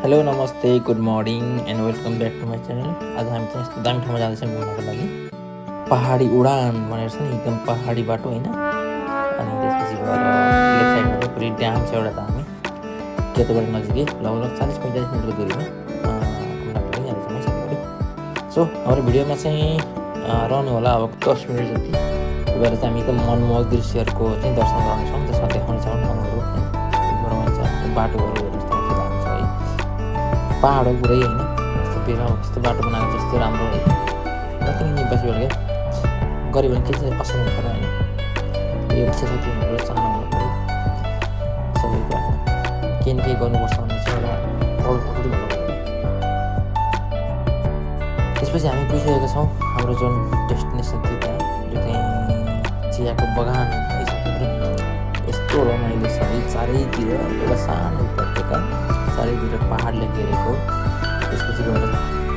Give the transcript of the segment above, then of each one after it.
Hello नमस्ते good morning and welcome back to my channel. आज हामी चाहिँ यस्तो दामी ठाउँमा जाँदैछौँ घुम्नको लागि। पहाडी उडान भनेर छ नि, एकदम पहाडी बाटो होइन। अनि त्यसपछि गएर लेफ्ट साइडमा चाहिँ पुरै ड्याम छ एउटा दामी, केतोबाट नजिकै लगभग 40-45 मिनटको दुरीमा घुम्न पुगिहाल्छ मैसाइडबाट। सो हाम्रो भिडियोमा चाहिँ रहनु होला अब 10 मिनट जति गएर चाहिँ हामी एकदम मनमोहक दृश्यहरूको चाहिँ दर्शन गराउनेछौँ, त्यसमा देखाउनेछौँ ठाउँहरू रमाइन्छ बाटोहरू पहाड हो पुरै होइन। यस्तो बाटो बनाएको छ, यस्तो राम्रो है। नथिङ इम्पोसिबल क्या, गऱ्यो भने के चाहिँ असम्भव छ होइन। यो इच्छा शक्ति हुनुपर्यो, चाहना हुनुपर्यो, सबैको आफ्नो केही न केही गर्नुपर्छ भन्ने चाहिँ एउटा ठुलो भन्नुपर्यो। त्यसपछि हामी पुगिसकेका छौँ हाम्रो जुन डेस्टिनेसन थियो त्यहाँ, जो चाहिँ चियाको बगान हिसाबले यस्तो रमाइलो छ है। चारैतिर एउटा सानो उपत्यका, चारैतिर पहाडले घेरेको। त्यसपछि गएर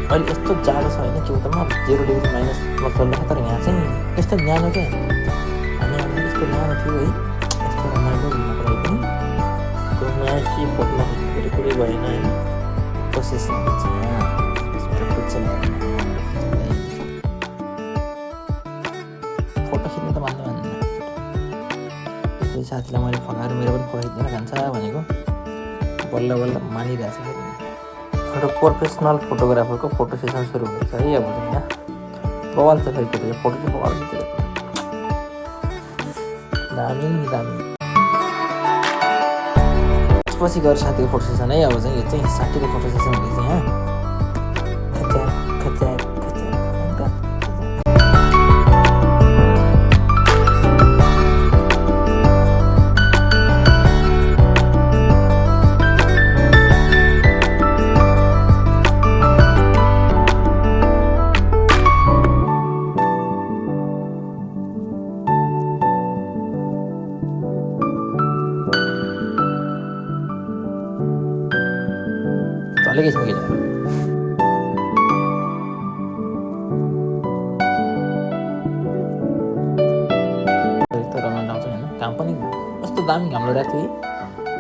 अहिले यस्तो जाडो छ होइन, कि उतामा 0 डिग्री माइनस चल्दैछ, तर यहाँ चाहिँ यस्तो न्यानो क्या। हामी यस्तो न्यानो थियो है, यस्तो रमाइलो घुम्नको लागि पनि घुम्यासी फोटोमा कुरै भएन होइन। कोसिस हुन्छ यहाँ फोटो खिच्नु त मान्दैन। त्यसपछि साथीलाई मैले फकाएर मेरो पनि फोटो खिच्दैन खान्छ भनेको बल्ल बल्ल मानिरहेछ। एउटा प्रोफेसनल फोटोग्राफरको फोटो सेसन सुरु हुँदैछ है। अब चाहिँ यहाँ बवाल छ फेरि फोटो चाहिँ बवाल खिचेको दामी दामी। त्यसपछि गएर साथीको फोटो सेसन है। अब चाहिँ यो चाहिँ साथीको फोटो सेसन हुँदैछ यहाँ। खच्याक खच्याक लगे इसमें क्या रमाइलो आउँछ होइन। काम पनि कस्तो दामी घाम लगाएको थियो।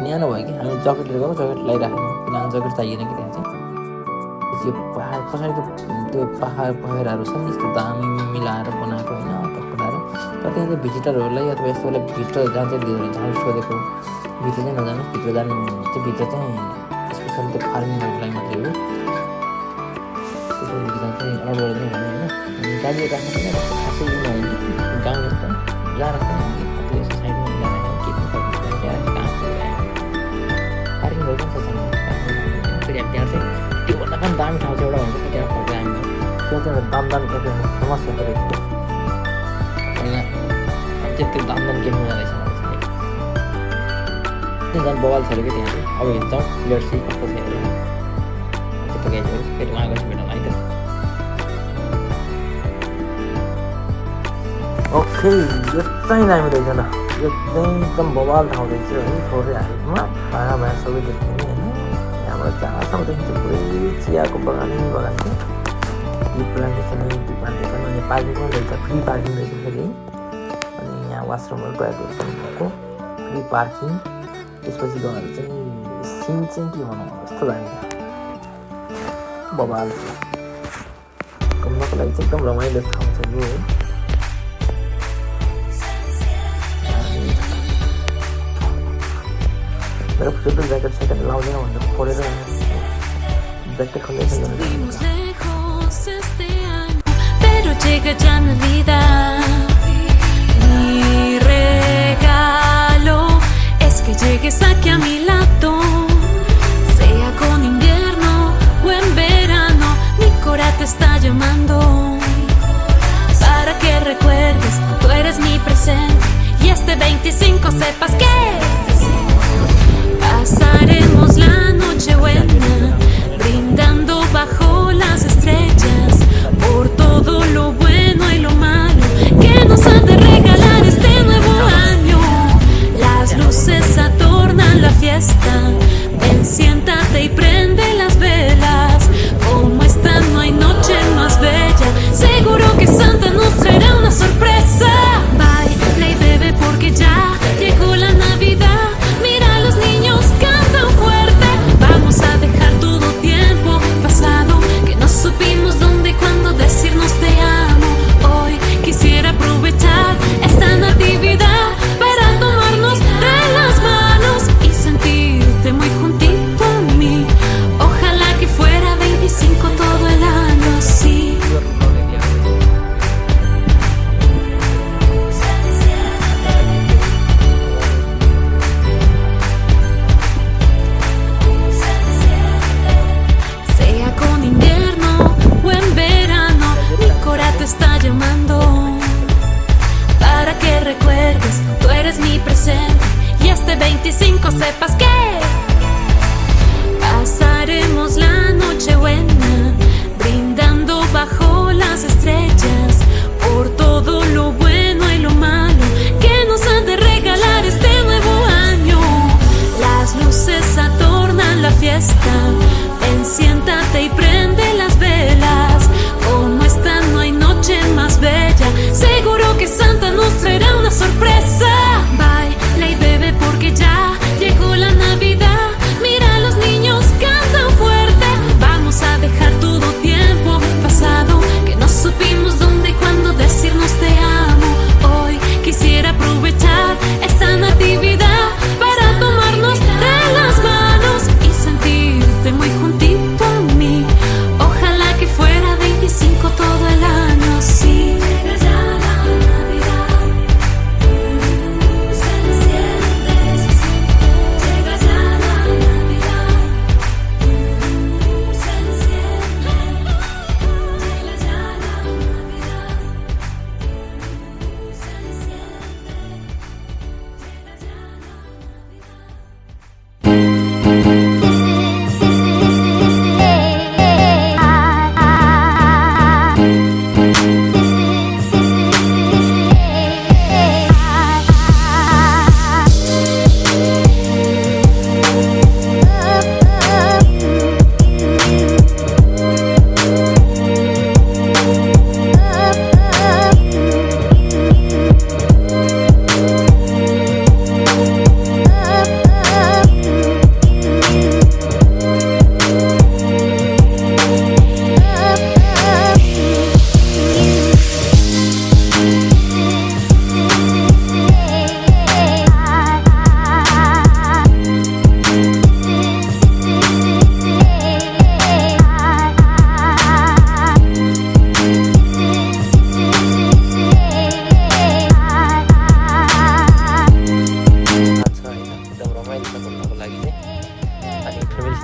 न्यानो भयो कि हामी ज्याकेट लिएर गएको, ज्याकेट लगाइराख्नु किनभने ज्याकेट चाहिएन कि त्यहाँ चाहिँ। यो पहाड पछाडिको त्यो पहाड पहिराहरू छ नि, यस्तो दामी मिलाएर बनाएको होइन टक्कलाएर। तर त्यहाँ चाहिँ भिजिटरहरूलाई अथवा यस्तोलाई भित्र जान्छ दिँदैन। जहाँ सोधेको भित्र चाहिँ नजानु, भित्र जानु चाहिँ भित्र चाहिँ स्पेसली त्यो फार्मिङहरूको लागि मात्रै हो। त्यसको चाहिँ अडबाट पनि भन्यो होइन। अनि गाडी राख्नु पनि खासै यो होइन, गाउँ जस्तो जहाँ राख्नु त्यो साइडमा ल्याएर के पनि ल्याएर काम गरिरहेको पार्किङहरू पनि छ। फेरि हामी त्यहाँ चाहिँ त्योभन्दा पनि दामी ठाउँ चाहिँ एउटा हुन्छ, त्यहाँ फर्केर हामी त्यो चाहिँ एउटा दामदान क्याफे फेमस क्याफे रहेछ। अनि यहाँ त्यो दामदान क्याफेमा जाँदैछ झन् बवाल छ अरे क्या त्यहाँ चाहिँ। अब हेर्छौँ लेट्स सी कस्तो छ हेरेर त्यस्तो गाइजहरू फेरि उहाँ गएपछि भेटौँ है त। ओके, यो चाहिँ दामी रहेछ ल। यो चाहिँ एकदम बवाल ठाउँ रहेछ है। थोरै हालमा भाँडा भाँडा सबै देखिने होइन। यहाँबाट जहाँसम्म देखिन्छ पुरै चियाको बगानै बगान थियो। टी प्लान्टेसन अनि पार्किङ पनि रहेछ, फ्री पार्किङ रहेछ फेरि। अनि यहाँ वासरुमहरू टोयलेटहरू पनि भएको फ्री पार्किङ। त्यसपछि गएर चाहिँ सिन चाहिँ के भनौँ यस्तो दामी बवाल घुम्नको लागि चाहिँ एकदम रमाइलो ठाउँ छ यो। मेरो फुटबल ज्याकेट सेकेन्ड लाउँदैन भनेर फोडेर ज्याकेट खोलेर que llegues aquí a mi lado, sea con invierno o en verano, mi cora te está llamando para que recuerdes, tú eres mi presente y este 25 sepas que pasaremos la noche buena, brindando bajo las estrellas por todo lo bueno y lo malo que nos han de regalar este nuevo año. Las luces adornan la fiesta, sepas que pasaremos la noche buena, brindando bajo las estrellas por todo lo bueno y lo malo que nos han de regalar este nuevo año. Las luces adornan la fiesta, ven, siéntate y prende las velas. Como esta no hay noche más bella, seguro que Santa nos traerá una sorpresa. Baila y bebe porque ya llegó la Navidad. Mira, los niños cantan fuerte. Vamos a dejar todo tiempo pasado que no supimos dónde y cuándo decirnos te amo. Hoy quisiera aprovechar esta natividad para tomarnos de las manos y sentirte muy juntito a mí. Ojalá que fuera 25 todo el año, sí. Llega ya la Navidad, se enciende, llega ya la Navidad, se enciende, llega ya la Navidad, se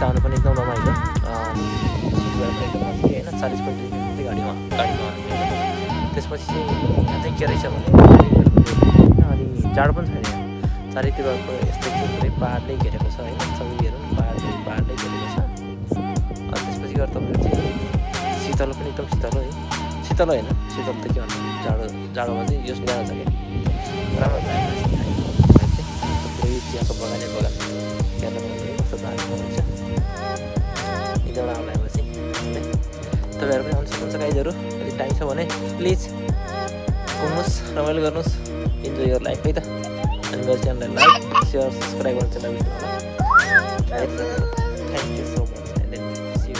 आउनु पनि एकदम रमाइलो सिटबाट पनि एकदम नजिकै होइन 40-45 minute गाडीमा आउनु त्यसपछि चाहिँ यहाँ चाहिँ के रहेछ भने अनि जाडो पनि छैन चारैतिर यस्तो पुरै पाहाडले घेरेको छ होइन सबै हेरौँ पाहाडले घेरेको छ त्यसपछि गएर तपाईँको चाहिँ शीतल पनि एकदम शीतल है शीतल होइन शीतल त के भन्नु जाडोमा चाहिँ यो गाह्रो छ क्या राम्रो लाग्यो चियाको बगान कस्तो भएको हुन्छ निदौडा आउलाएपछि तपाईँहरू पनि आउनु सक्नुहुन्छ गाइजहरू यदि टाइम छ भने प्लिज घुम्नुहोस् रमाइलो गर्नुहोस् इन्जोय यर लाइफ है त अनि मेरो च्यानललाई लाइक सेयर सब्सक्राइब गर्न चाहिँ नबिर्सनु होला thank you so much and see you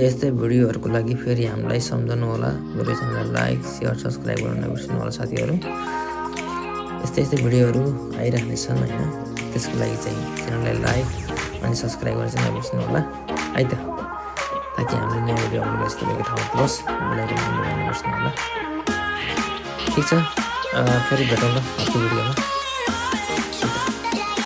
यस्तै भिडियोहरूको लागि फेरि हामीलाई सम्झनु होला मेरो च्यानललाई लाइक सेयर सब्सक्राइब गर्न नबिर्सनु होला साथीहरू यस्तै भिडियोहरू आइरहनेछन् होइन त्यसको लागि चाहिँ च्यानललाई लाइक अनि सब्सक्राइब गर्न चाहिँ नबिर्सनु होला है त ताकि हामीले नयाँ भिडियो आउने यस्तो भएको ठाउँ प्लस हामीलाई नबिर्सनु होला ठिक छ फेरि भेटौँ ल अर्को भिडियोमा